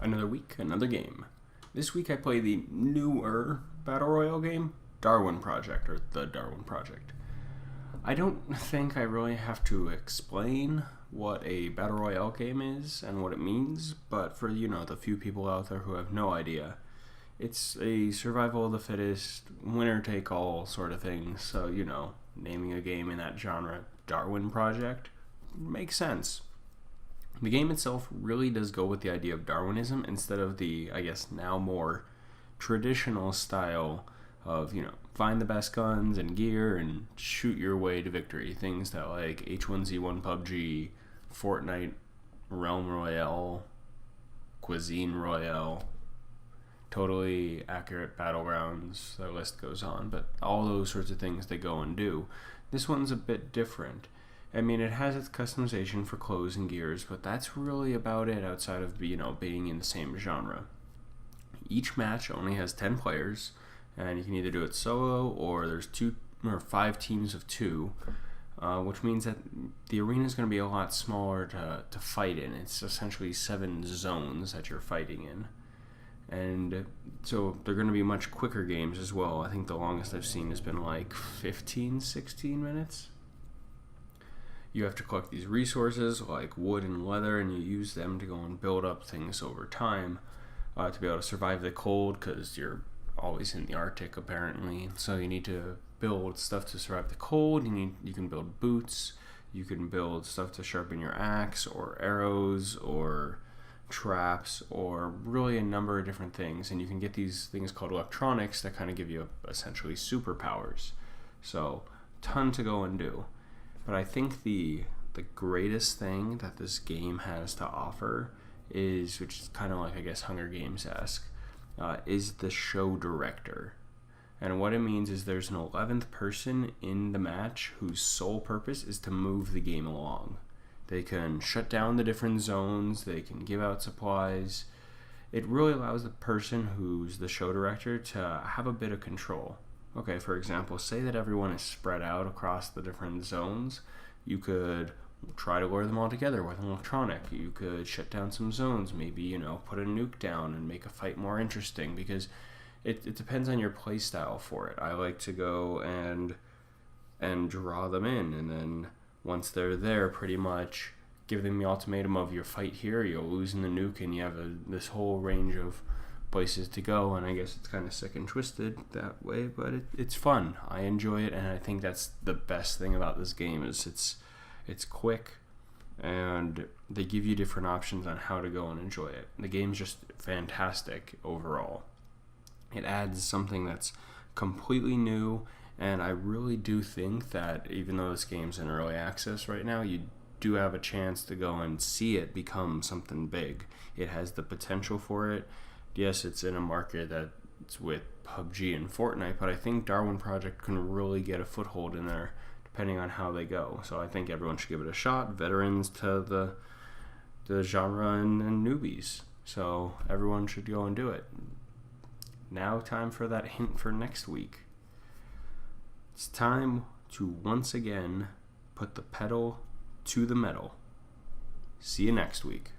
Another week, another game. This week I play the newer Battle Royale game, Darwin Project, or the Darwin Project. I don't think I really have to explain what a Battle Royale game is and what it means, but for, the few people out there who have no idea, it's a survival of the fittest, winner-take-all sort of thing, so, naming a game in that genre, Darwin Project, makes sense. The game itself really does go with the idea of Darwinism instead of the, now more traditional style of, find the best guns and gear and shoot your way to victory. Things that like H1Z1 PUBG, Fortnite, Realm Royale, Cuisine Royale, totally accurate battlegrounds, the list goes on, but all those sorts of things they go and do. This one's a bit different. It has its customization for clothes and gears, but that's really about it outside of, being in the same genre. Each match only has 10 players, and you can either do it solo or there's 2 or 5 teams of 2, which means that the arena is going to be a lot smaller to fight in. It's essentially 7 zones that you're fighting in. And so they're going to be much quicker games as well. I think the longest I've seen has been like 15, 16 minutes. You have to collect these resources like wood and leather, and you use them to go and build up things over time to be able to survive the cold, because you're always in the Arctic apparently. So you need to build stuff to survive the cold. You can build boots, you can build stuff to sharpen your axe, or arrows, or traps, or really a number of different things. And you can get these things called electronics that kind of give you essentially superpowers. So ton to go and do. But I think the greatest thing that this game has to offer is, which is kind of like, Hunger Games-esque, is the show director. And what it means is there's an 11th person in the match whose sole purpose is to move the game along. They can shut down the different zones, they can give out supplies. It really allows the person who's the show director to have a bit of control. Okay, for example, say that everyone is spread out across the different zones. You could try to lure them all together with an electronic. You could shut down some zones, maybe, put a nuke down and make a fight more interesting, because it depends on your play style for it. I like to go and draw them in, and then once they're there, pretty much give them the ultimatum of your fight here, you'll lose in the nuke, and you have this whole range of places to go. And I guess it's kind of sick and twisted that way, but it's fun. I enjoy it, and I think that's the best thing about this game is it's quick, and they give you different options on how to go and enjoy it. The game's just fantastic overall. It adds something that's completely new, and I really do think that even though this game's in early access right now, you do have a chance to go and see it become something big. It has the potential for it. Yes, it's in a market that's with PUBG and Fortnite, but I think Darwin Project can really get a foothold in there depending on how they go. So I think everyone should give it a shot, veterans to the genre and newbies. So everyone should go and do it. Now time for that hint for next week. It's time to once again put the pedal to the metal. See you next week.